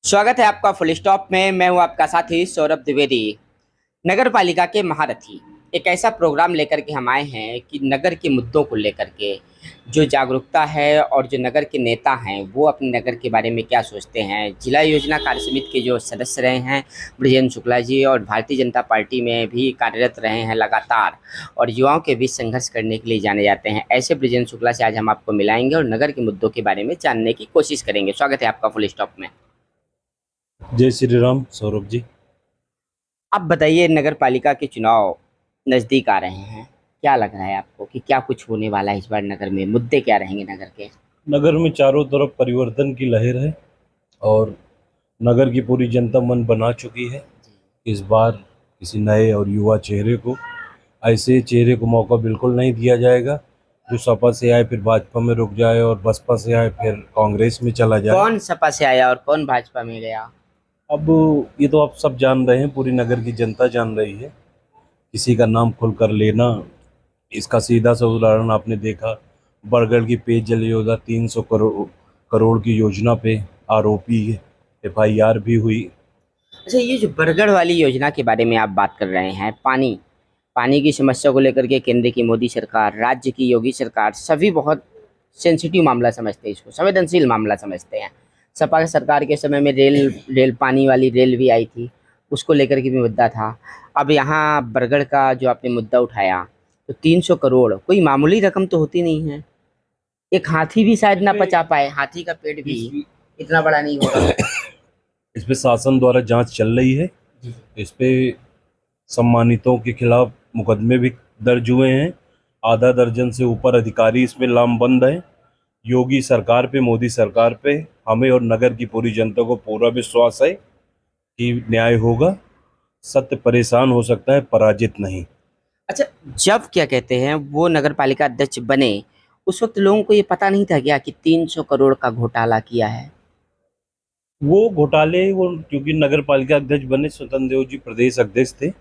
स्वागत है आपका फुल स्टॉप में। मैं हूं आपका साथी सौरभ द्विवेदी। नगर पालिका के महारथी एक ऐसा प्रोग्राम लेकर के हम आए हैं कि नगर के मुद्दों को लेकर के जो जागरूकता है और जो नगर के नेता हैं वो अपने नगर के बारे में क्या सोचते हैं। जिला योजना कार्य समिति के जो सदस्य रहे हैं बृजेंद्र शुक्ला जी, और भारतीय जनता पार्टी में भी कार्यरत रहे हैं लगातार, और युवाओं के बीच संघर्ष करने के लिए जाने जाते हैं, ऐसे बृजेंद्र शुक्ला से आज हम आपको मिलाएंगे और नगर के मुद्दों के बारे में जानने की कोशिश करेंगे। स्वागत है आपका फुल स्टॉप में। जय श्री राम सौरभ जी। अब बताइए, नगर पालिका के चुनाव नज़दीक आ रहे हैं, क्या लग रहा है आपको कि क्या कुछ होने वाला है इस बार नगर में? मुद्दे क्या रहेंगे नगर के? नगर में चारों तरफ परिवर्तन की लहर है और नगर की पूरी जनता मन बना चुकी है। इस बार किसी नए और युवा चेहरे को, ऐसे चेहरे को मौका बिल्कुल नहीं दिया जाएगा जो सपा से आए फिर भाजपा में रुक जाए और बसपा से आए फिर कांग्रेस में चला जाए। कौन सपा से आया और कौन भाजपा में गया? अब ये तो आप सब जान रहे हैं, पूरी नगर की जनता जान रही है। किसी का नाम खुलकर लेना, इसका सीधा सा उदाहरण आपने देखा, बरगढ़ की पेयजल योजना 300 करोड़ की योजना पे आरोपी एफआईआर भी हुई। अच्छा, ये जो बरगढ़ वाली योजना के बारे में आप बात कर रहे हैं, पानी पानी की समस्या को लेकर के केंद्र की मोदी सरकार, राज्य की योगी सरकार, सभी बहुत सेंसिटिव मामला समझते हैं, इसको संवेदनशील मामला समझते हैं। सपा सरकार के समय में रेल पानी वाली रेल भी आई थी, उसको लेकर के भी मुद्दा था। अब यहाँ बरगढ़ का जो आपने मुद्दा उठाया, तो 300 करोड़ कोई मामूली रकम तो होती नहीं है। एक हाथी भी शायद ना पचा पाए, हाथी का पेट भी इतना बड़ा नहीं होगा। इस पे शासन द्वारा जांच चल रही है। इस पे सम्मानितों के खिलाफ मुकदमे भी दर्ज हुए हैं। आधा दर्जन से ऊपर अधिकारी इसमें लामबंद हैं। योगी सरकार पे, मोदी सरकार पे हमें और नगर की पूरी जनता को पूरा विश्वास है कि न्याय होगा। सत्य परेशान हो सकता है, पराजित नहीं। अच्छा, जब क्या कहते हैं वो नगर पालिका अध्यक्ष बने, उस वक्त लोगों को ये पता नहीं था क्या कि 300 करोड़ का घोटाला किया है? वो घोटाले, वो क्योंकि नगर पालिका अध्यक्ष बने, स्वतंत्र देव जी प्रदेश अध्यक्ष थे,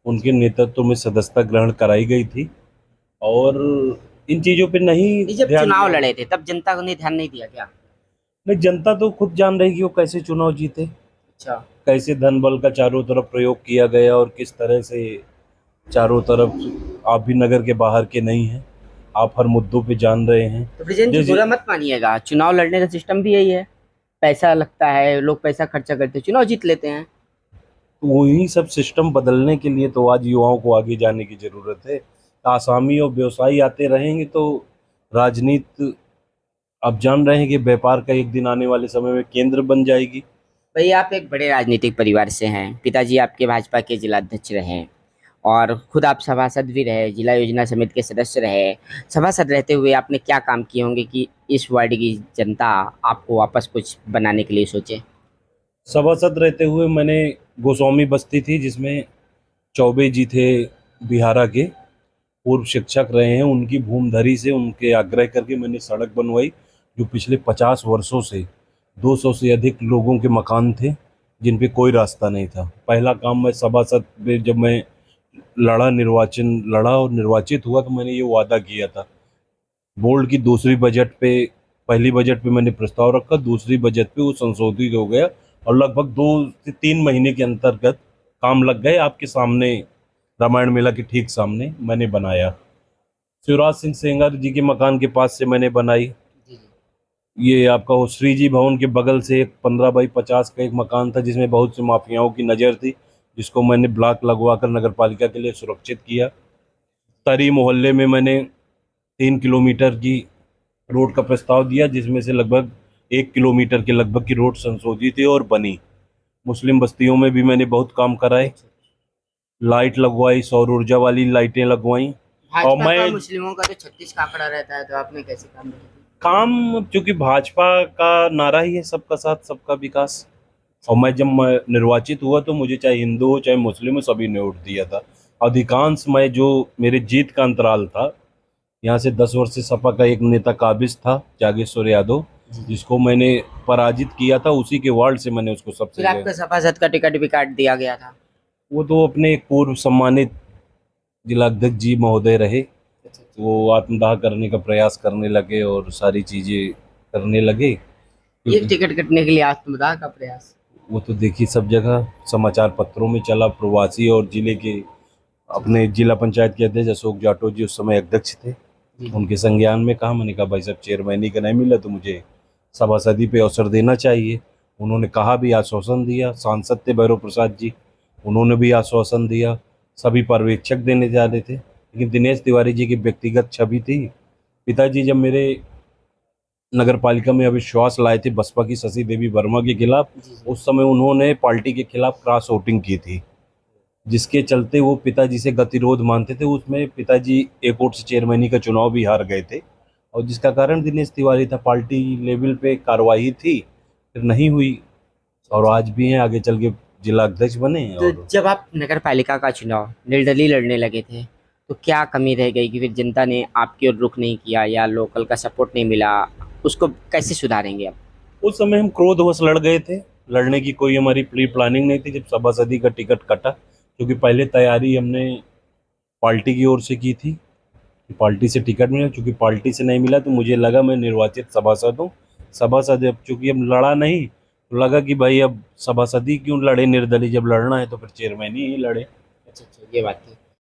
उनके नेतृत्व में सदस्यता ग्रहण कराई गई थी और इन चीज़ों पे नहीं जब ध्यान चुनाव दिया। लड़े थे तब जनता ने ध्यान नहीं दिया क्या? नहीं, जनता तो खुद जान रही कि वो कैसे चुनाव जीते, अच्छा। कैसे धन बल का चारों तरफ प्रयोग किया गया और किस तरह से चारों तरफ। आप भी नगर के बाहर के नहीं हैं, आप हर मुद्दों पे जान रहे हैं। तो ब्रिजेंद्र जी, जैसे बुरा मत मानिएगा, चुनाव लड़ने का सिस्टम भी यही है। पैसा लगता है, लोग पैसा खर्चा करते हैं, चुनाव जीत लेते हैं। वही सब सिस्टम बदलने के लिए तो आज युवाओं को आगे जाने की जरूरत है। आसामी और व्यवसायी आते रहेंगे तो राजनीति, आप जान रहे हैं कि व्यापार का एक दिन आने वाले समय में केंद्र बन जाएगी। भाई, आप एक बड़े राजनीतिक परिवार से हैं, पिताजी आपके भाजपा के जिला अध्यक्ष रहे और खुद आप सभासद भी रहे, जिला योजना समिति के सदस्य रहे। सभासद रहते हुए आपने क्या काम किए होंगे कि इस वार्ड की जनता आपको वापस कुछ बनाने के लिए सोचे? सभासद रहते हुए मैंने, गोस्वामी बस्ती थी जिसमें चौबे जी थे, बिहारा के पूर्व शिक्षक रहे हैं, उनकी भूमधरी से उनके आग्रह करके मैंने सड़क बनवाई जो पिछले 50 वर्षों से 200 से अधिक लोगों के मकान थे जिन पे कोई रास्ता नहीं था। पहला काम मैं सभासद में, जब मैं लड़ा और निर्वाचित हुआ तो मैंने ये वादा किया था। बोर्ड की दूसरी बजट पे, पहली बजट पे मैंने प्रस्ताव रखा, दूसरी बजट पे वो संशोधित हो गया और लगभग 2 से 3 महीने के अंतर्गत काम लग गए। आपके सामने, रामायण मेला के ठीक सामने मैंने बनाया। शिवराज सिंह सेंगर जी के मकान के पास से मैंने बनाई। ये आपका वो श्री जी भवन के बगल से एक 15 बाई 50 का एक मकान था जिसमें बहुत से माफियाओं की नज़र थी, जिसको मैंने ब्लॉक लगवाकर नगर पालिका के लिए सुरक्षित किया। तरी मोहल्ले में मैंने 3 किलोमीटर की रोड का प्रस्ताव दिया जिसमें से लगभग 1 किलोमीटर के लगभग की रोड संशोधित है और बनी। मुस्लिम बस्तियों में भी मैंने बहुत काम कराए, लाइट लगवाई, सौर ऊर्जा वाली लाइटें लगवाई। और भाजपा का मैं मुस्लिमों का तो 36 का आंकड़ा रहता है, तो आपने कैसे काम किया? काम, क्योंकि भाजपा का नारा ही है सबका साथ सबका विकास, और मैं निर्वाचित हुआ तो मुझे चाहे हिंदू हो चाहे मुस्लिम हो सभी ने वोट दिया था। अधिकांश मैं, जो मेरे जीत का अंतराल था, यहाँ से 10 वर्ष से सपा का एक नेता काबिज था जागेश्वर यादव, जिसको मैंने पराजित किया था, उसी के वार्ड से मैंने उसको सबसे फिर आपका सभासद का टिकट भी काट दिया गया था। वो तो अपने एक पूर्व सम्मानित जिलाध्यक्ष जी महोदय रहे, वो आत्मदाह करने का प्रयास करने लगे और सारी चीजें करने लगे। ये टिकट कटने के लिए आत्मदाह का प्रयास? वो तो देखिए सब जगह समाचार पत्रों में चला। प्रवासी और जिले के अपने जिला पंचायत के अध्यक्ष अशोक जाटव जी उस समय अध्यक्ष थे, जी जी। उनके संज्ञान में कहा। मैंने कहा भाई साहब चेयरमैनी का नहीं मिला तो मुझे सभासदी पे अवसर देना चाहिए। उन्होंने कहा भी, आश्वासन दिया। सांसद थे भैरव प्रसाद जी, उन्होंने भी आश्वासन दिया। सभी पर्यवेक्षक देने जा रहे थे, लेकिन दिनेश तिवारी जी की व्यक्तिगत छवि थी। पिताजी जब मेरे नगर पालिका में अविश्वास लाए थे बसपा की शशि देवी वर्मा के खिलाफ, जी जी। उस समय उन्होंने पार्टी के खिलाफ क्रॉस वोटिंग की थी, जिसके चलते वो पिताजी से गतिरोध मानते थे। उसमें पिताजी एक वोट से चेयरमैनी का चुनाव भी हार गए थे, और जिसका कारण दिनेश तिवारी था। पार्टी लेवल पे कार्रवाई थी, फिर नहीं हुई, और आज भी हैं, आगे चल के जिला अध्यक्ष बने हैं। तो और जब आप नगर पालिका का चुनाव निर्दलीय लड़ने लगे थे, तो क्या कमी रह गई कि फिर जनता ने आपकी ओर रुख नहीं किया या लोकल का सपोर्ट नहीं मिला? उसको कैसे सुधारेंगे आप? उस समय हम क्रोधवश लड़ गए थे। लड़ने की कोई हमारी प्री प्लानिंग नहीं थी। जब सभासदी का टिकट कटा, क्योंकि पहले तैयारी हमने पार्टी की ओर से की थी कि पार्टी से टिकट मिला, क्योंकि पार्टी से नहीं मिला तो मुझे लगा मैं निर्वाचित सभासद हूँ। सभासद अब चूंकि अब लड़ा नहीं, तो लगा कि भाई अब सभासदी क्यों लड़े निर्दलीय, जब लड़ना है तो फिर चेयरमैन ही लड़े। अच्छा अच्छा, ये बात थी।